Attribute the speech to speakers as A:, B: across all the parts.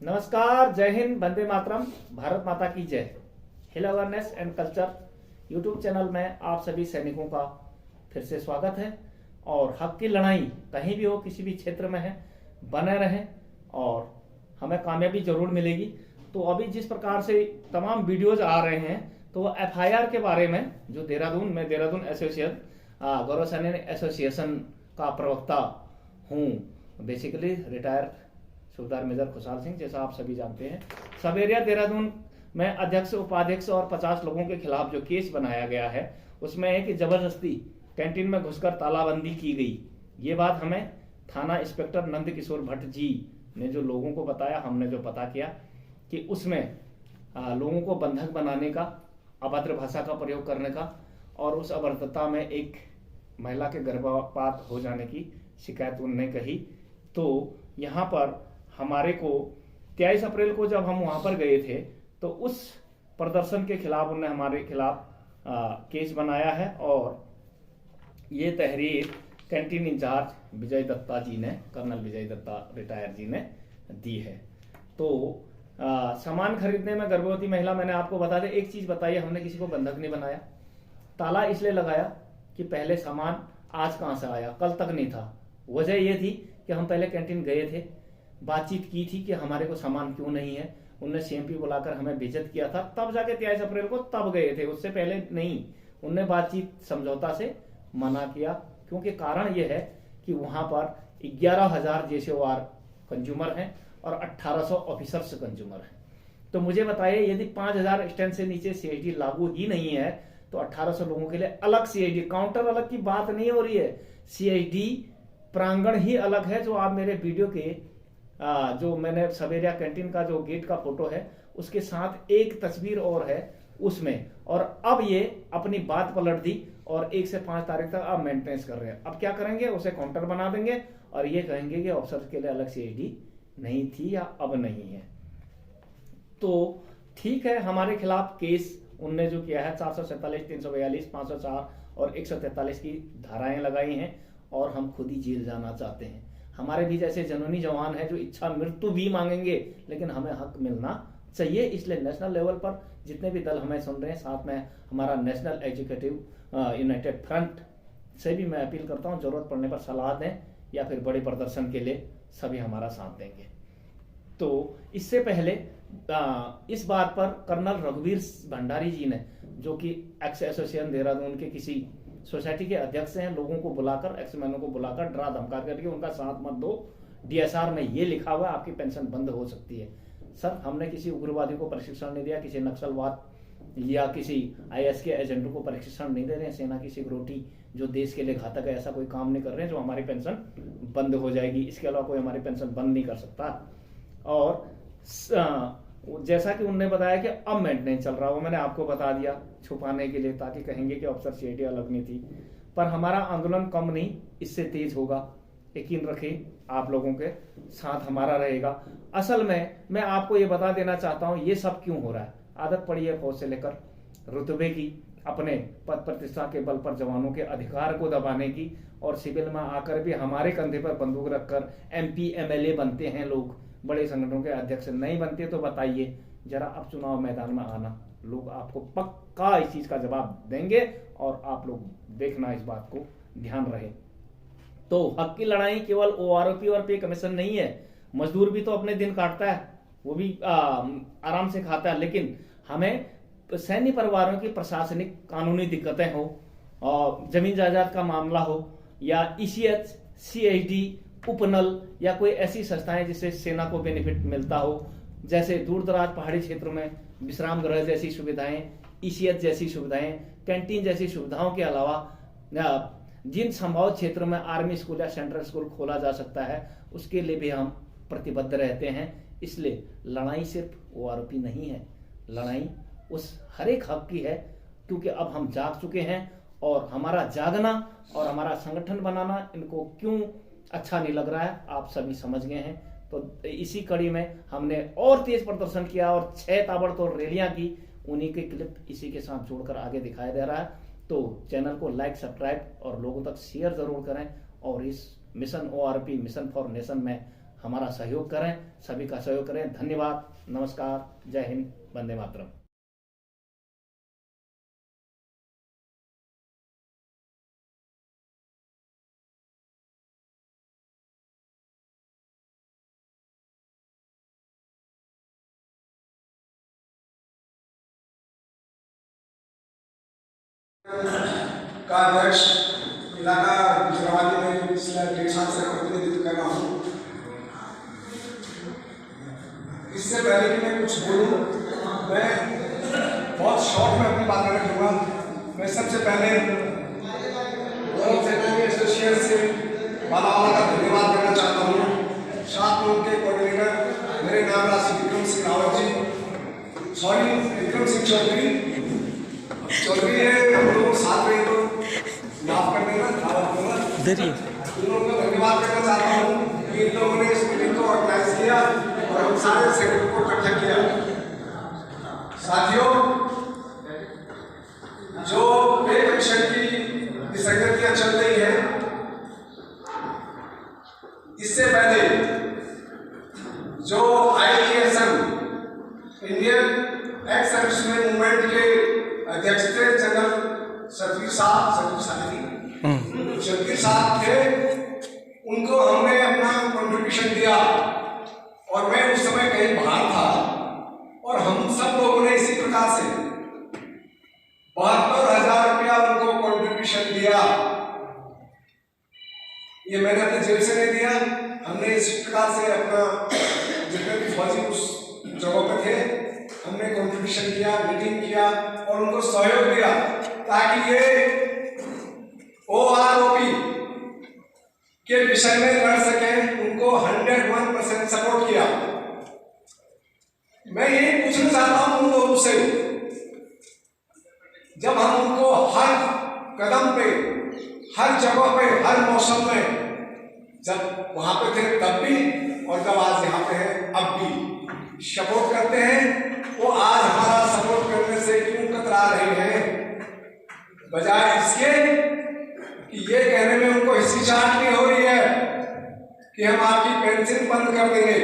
A: नमस्कार, जय हिंद, वंदे मातरम, भारत माता की जय। Hill awareness and culture YouTube channel में आप सभी सैनिकों का फिर से स्वागत है। और हक की लड़ाई कहीं भी हो, किसी भी क्षेत्र में है, बने रहें और हमें कामयाबी जरूर मिलेगी। तो अभी जिस प्रकार से तमाम वीडियोज आ रहे हैं, तो वो एफआईआर के बारे में, जो देहरादून एसोसिएशन गौरव सैनिक एसोसिएशन का प्रवक्ता हूँ, बेसिकली रिटायर्ड सूबेदार मेजर खुशहाल सिंह, जैसा आप सभी जानते हैं। सब एरिया देहरादून में अध्यक्ष, उपाध्यक्ष और 50 लोगों के खिलाफ जो केस बनाया गया है, उसमें है कि जबरदस्ती कैंटीन में घुसकर तालाबंदी की गई। ये बात हमें थाना इंस्पेक्टर नंद किशोर भट्ट जी ने जो लोगों को बताया, हमने जो पता किया कि उसमें लोगों को बंधक बनाने का, अभद्र भाषा का प्रयोग करने का और उस अभद्रता में एक महिला के गर्भपात हो जाने की शिकायत उन्होंने कही। तो यहाँ पर हमारे को 23 अप्रैल को जब हम वहाँ पर गए थे, तो उस प्रदर्शन के खिलाफ उन्होंने हमारे खिलाफ केस बनाया है। और ये तहरीर कैंटीन इंचार्ज विजय दत्ता जी ने, कर्नल विजय दत्ता रिटायर जी ने दी है। तो सामान खरीदने में गर्भवती महिला, मैंने आपको बता दें एक चीज बताई, हमने किसी को बंधक नहीं बनाया। ताला इसलिए लगाया कि पहले सामान आज कहाँ से आया, कल तक नहीं था। वजह यह थी कि हम पहले कैंटीन गए थे, बातचीत की थी कि हमारे को सामान क्यों नहीं है। उनने सीएमपी बुलाकर हमें बेइज्जत किया था, तब जाके 23 अप्रैल को तब गए थे, उससे पहले नहीं। उनने बातचीत समझौता से मना किया, क्योंकि कारण यह है कि वहां पर 11,000 जेसीओआर कंज्यूमर हैं और 1,800 ऑफिसर्स कंज्यूमर हैं। तो मुझे बताइए, यदि 5,000 स्टैंड से नीचे सीआईडी लागू ही नहीं है, तो 1,800 लोगों के लिए अलग सीआईडी, काउंटर अलग की बात नहीं हो रही है, सीआईडी प्रांगण ही अलग है। जो आप मेरे वीडियो के जो मैंने सवेरिया कैंटीन का जो गेट का फोटो है, उसके साथ एक तस्वीर और है उसमें। और अब ये अपनी बात पलट दी और 1 से 5 तारीख तक अब मेंटेनेंस कर रहे हैं। अब क्या करेंगे, उसे काउंटर बना देंगे और ये कहेंगे कि ऑफिसर के लिए अलग सीआईडी नहीं थी या अब नहीं है। तो ठीक है, हमारे खिलाफ केस उनने जो किया है 447, 342, 504 और 143 की धाराएं लगाई हैं और हम खुद ही जेल जाना चाहते हैं। हमारे भी जैसे जनूनी जवान है जो इच्छा मृत्यु भी मांगेंगे, लेकिन हमें हक मिलना चाहिए। इसलिए नेशनल लेवल पर जितने भी दल हमें सुन रहे हैं, साथ में हमारा नेशनल एजुकेटिव यूनाइटेड फ्रंट से भी मैं अपील करता हूं, जरूरत पड़ने पर सलाह दें या फिर बड़े प्रदर्शन के लिए सभी हमारा साथ देंगे। तो इससे पहले इस बात पर कर्नल रघुवीर भंडारी जी ने, जो कि एक्स एसोसिएशन देहरादून के किसी सोसाइटी के अध्यक्ष हैं, लोगों को बुलाकर, एक्समैनों को बुलाकर डरा धमका करके उनका साथ मत दो, डीएसआर में ये लिखा हुआ है आपकी पेंशन बंद हो सकती है। सर, हमने किसी उग्रवादी को प्रशिक्षण नहीं दिया, किसी नक्सलवाद या किसी आईएस के एजेंटों को प्रशिक्षण नहीं दे रहे हैं। सेना की सिक्योरिटी जो देश के लिए घातक है, ऐसा कोई काम नहीं कर रहे हैं जो हमारी पेंशन बंद हो जाएगी। इसके अलावा कोई हमारी पेंशन बंद नहीं कर सकता। और जैसा कि उन्होंने बताया कि अब मेंटेनेंस चल रहा, वो मैंने आपको बता दिया छुपाने के लिए, ताकि कहेंगे कि अफसर सीआईडी अलग नहीं थी। पर हमारा आंदोलन कम नहीं, इससे तेज होगा, यकीन रखें, आप लोगों के साथ हमारा रहेगा। असल में मैं आपको ये बता देना चाहता हूं, ये सब क्यों हो रहा है। आदत पड़ी है फौज से लेकर रुतबे की, अपने पद प्रतिष्ठा के बल पर जवानों के अधिकार को दबाने की, और सिविल में आकर भी हमारे कंधे पर बंदूक रखकर एमपी एमएलए बनते हैं लोग, बड़े संगठनों के अध्यक्ष नहीं बनते। तो बताइए जरा, अब चुनाव मैदान में आना, लोग आपको पक्का इस चीज का जवाब देंगे और आप लोग देखना, इस बात को ध्यान रहे। तो हक की लड़ाई केवल ओआरओपी और पे कमीशन नहीं है। मजदूर भी तो अपने दिन काटता है, वो भी आराम से खाता है, लेकिन हमें सैन्य परिवारों की प्रशासनिक कानूनी दिक्कतें हो, और जमीन जायदाद का मामला हो, या ईसीएच, सीआईडी, उपनल या कोई ऐसी संस्थाएं जिससे सेना को बेनिफिट मिलता हो, जैसे दूर दराज पहाड़ी क्षेत्रों में विश्राम गृह जैसी सुविधाएं, ईसीएच जैसी सुविधाएं, कैंटीन जैसी सुविधाओं के अलावा जिन संभावित क्षेत्रों में आर्मी स्कूल या सेंट्रल स्कूल खोला जा सकता है, उसके लिए भी हम प्रतिबद्ध रहते हैं। इसलिए लड़ाई सिर्फ ओआरओपी नहीं है, लड़ाई उस हर एक हक की है, क्योंकि अब हम जाग चुके हैं और हमारा जागना और हमारा संगठन बनाना इनको क्यों अच्छा नहीं लग रहा है, आप सभी समझ गए हैं। तो इसी कड़ी में हमने और तेज प्रदर्शन किया और 6 ताबड़तोड़ रैलियां की, उन्हीं के क्लिप इसी के साथ जोड़कर आगे दिखाई दे रहा है। तो चैनल को लाइक, सब्सक्राइब और लोगों तक शेयर जरूर करें, और इस mission ORP, mission for nation में हमारा सहयोग करें, सभी का सहयोग करें। धन्यवाद, नमस्कार, जय हिंद, वंदे मातरम।
B: का अध्यक्ष इलाका गुजरावाली में पिछले 1.5 साल से प्रतिनिधित्व कर रहा हूँ। इससे पहले कि मैं कुछ बोलूँ, मैं बहुत शॉर्ट में अपनी बात रखूँगा। मैं सबसे पहले गौरव सेनानी एसोसिएशन से बालावाला का धन्यवाद करना चाहता हूँ। साथ में उनके कोऑर्डिनेटर मेरे नाम राशि विक्रम सिंह रावत जी, सॉरी विक्रम सिंह चौधरी है, हम लोग साथ रहे तो माफ कर देना, इन लोगों को धन्यवाद करना चाहता हूँ कि इन लोगों ने इस मीटिंग को ऑर्गेनाइज किया और हम सारे सेक्रेटरी को इकट्ठा किया। साथियों, जो पे कमीशन की विसंगतियां चल रही है, इससे पहले जो IESM Indian ex serviceman movement के अध्यक्ष थे जनरल सतवीर साहब थे, उनको हमने अपना कंट्रीब्यूशन दिया और मैं उस समय कहीं बाहर था और हम सब लोगों ने इसी प्रकार से 72,000 रुपया उनको कंट्रीब्यूशन दिया। ये मैंने अपने जेब से नहीं दिया, हमने इसी प्रकार से अपना जितने भी फौजी उस जगह पे थे हमने कंट्रीब्यूशन किया, मीटिंग किया और उनको सहयोग दिया ताकि ये OROP के विषय में लड़ सके। उनको 101% सपोर्ट किया। मैं ये पूछना चाहता हूं उन लोगों से, जब हम उनको हर कदम पे, हर जगह पे, हर मौसम में, जब वहां पे थे तब भी और जब आज यहाँ पे है अब भी सपोर्ट करते हैं, वो आज हमारा सपोर्ट करने से क्यों कतरा रहे हैं? बजाय इसके कि ये कहने में उनको हिचकिचाहट नहीं हो रही है कि हम आपकी पेंशन बंद कर देंगे।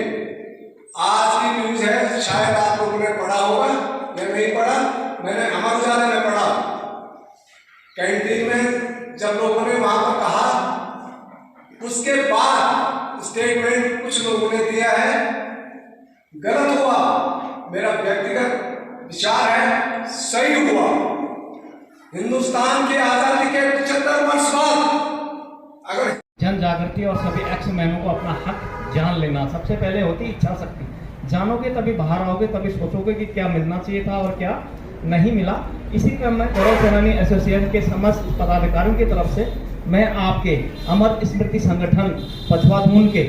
B: आज की न्यूज है, शायद आप लोगों ने पढ़ा होगा या नहीं पढ़ा, मैंने अमर उजाला में पढ़ा। कैंटीन में जब लोगों ने वहां पर कहा, उसके बाद स्टेटमेंट कुछ लोगों ने दिया है, गलत हुआ, मेरा व्यक्तिगत विचार है, सही हुआ। हिंदुस्तान की आजादी के 75 वर्ष बाद अगर
A: जन जागृति और सभी एक्स मैनों को अपना हक जान लेना, सबसे पहले होती इच्छा शक्ति। जानोगे तभी बाहर आओगे, तभी सोचोगे कि क्या मिलना चाहिए था और क्या नहीं मिला। इसी क्रम में गौरव सेनानी एसोसिएशन के समस्त पदाधिकारियों की तरफ से मैं आपके अमर स्मृति संगठन पछवाधून के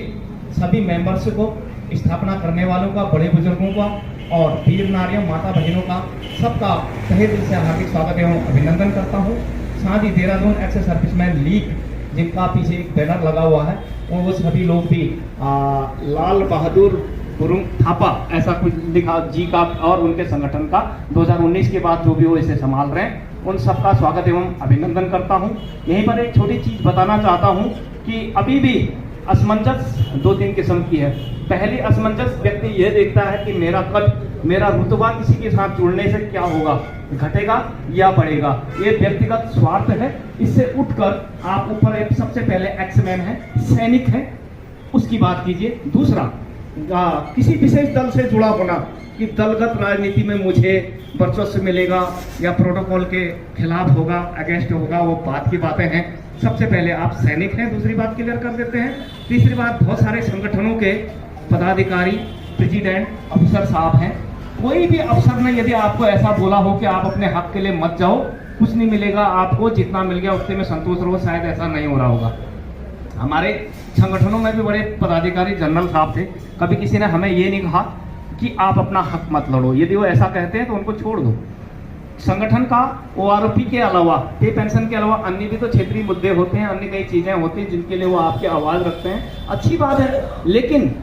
A: सभी मेंबर्स को, स्थापना करने वालों का, बड़े बुजुर्गों का और वीर नारियों, माता बहनों का, सबका तहे दिल से हार्दिक स्वागत एवं अभिनंदन करता हूं। साथ ही देहरादून एक्स सर्विसमैन लीग, जिनका पीछे एक बैनर लगा हुआ है, और वो सभी लोग भी लाल बहादुर गुरुंग थापा ऐसा कुछ लिखा जी का और उनके संगठन का 2019 के बाद जो भी वो इसे संभाल रहे हैं, उन सबका स्वागत एवं अभिनंदन करता हूं। यहीं पर एक छोटी चीज बताना चाहता हूं कि अभी भी असमंजस 2-3 किस्म की है। पहली असमंजस व्यक्ति यह देखता है कि मेरा रुतबा किसी के साथ जुड़ने से क्या होगा, घटेगा या बढ़ेगा। ये व्यक्तिगत स्वार्थ है। इससे उठकर आप ऊपर एक सबसे पहले एक्समैन है, सैनिक है, उसकी बात कीजिए। दूसरा, किसी विशेष दल से जुड़ा होना कि दलगत राजनीति में मुझे वर्चस्व मिलेगा या प्रोटोकॉल के खिलाफ होगा, अगेंस्ट होगा, वो बात की बातें हैं। सबसे पहले आप सैनिक हैं, दूसरी बात क्लियर कर देते हैं। तीसरी बात, बहुत सारे संगठनों के पदाधिकारी, प्रेसिडेंट, अफसर साहब हैं। कोई भी अफसर ने यदि आपको ऐसा बोला हो कि आप अपने हक के लिए मत जाओ, कुछ नहीं मिलेगा आपको, जितना मिल गया उससे में संतोष रहो, शायद ऐसा नहीं हो रहा होगा। हमारे संगठनों में भी बड़े पदाधिकारी, जनरल साहब थे, कभी किसी ने हमें ये नहीं कहा कि आप अपना हक मत लड़ो। यदि वो ऐसा कहते हैं तो उनको छोड़ दो। संगठन का OROP के अलावा, पे पेंशन के अलावा अन्य भी तो क्षेत्रीय मुद्दे होते हैं, अन्य कई चीजें होती हैं जिनके लिए वो आपकी आवाज रखते हैं, अच्छी बात है। लेकिन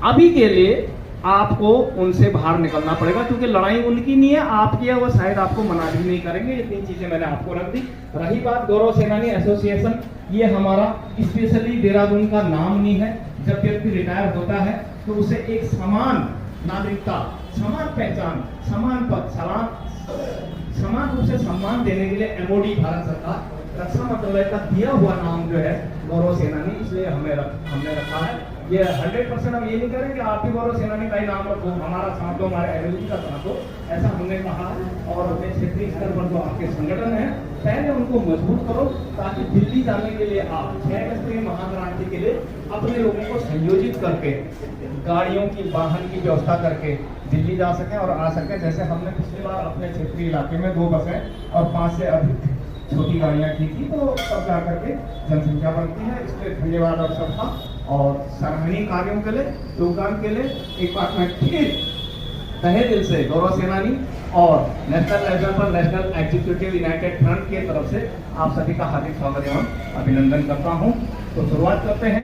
A: अभी के लिए आपको उनसे बाहर निकलना पड़ेगा, क्योंकि लड़ाई उनकी नहीं है, आपकी है। वो शायद आपको मना भी नहीं करेंगे। ये 3 चीजें मैंने आपको रख दी। रही बात गौरव सेनानी एसोसिएशन, ये हमारा स्पेशली देहरादून का नाम नहीं है, जब व्यक्ति रिटायर होता है तो उसे एक समान नागरिकता, समान पहचान, समान पद, समान रूप से सम्मान देने के लिए एमओडी भारत सरकार रक्षा मंत्रालय का दिया हुआ नाम जो है गौरव सेनानी, इसलिए हमने रखा है। ये 100% हम ये नहीं करें कि आप भी गौरव सेनानी का ही नाम रखो, हमारा साथ दो, हमारे एमएलजी का साथ दो, ऐसा हमने कहा है। और अपने क्षेत्रीय स्तर पर जो आपके संगठन है पहले उनको मजबूत करो, ताकि दिल्ली जाने के लिए आप 6 अगस्त की महाक्रांति के लिए अपने लोगों को संयोजित करके गाड़ियों की, वाहन की व्यवस्था करके दिल्ली जा सकें और आ सकें। जैसे हमने पिछली बार अपने क्षेत्रीय इलाके में 2 बसें और 5 से अधिक छोटी गाड़ियां की थी, तो तब जा करके जनसंख्या बढ़ती है। इसलिए धन्यवाद और सबका, और सराहनीय कार्यों के लिए, योगदान के लिए एक बार मैं फिर तहे दिल से गौरव सेनानी और नेशनल लेवल पर नेशनल एग्जीक्यूटिव यूनाइटेड फ्रंट की तरफ से आप सभी का हार्दिक स्वागत एवं अभिनंदन करता हूं। तो शुरुआत करते हैं।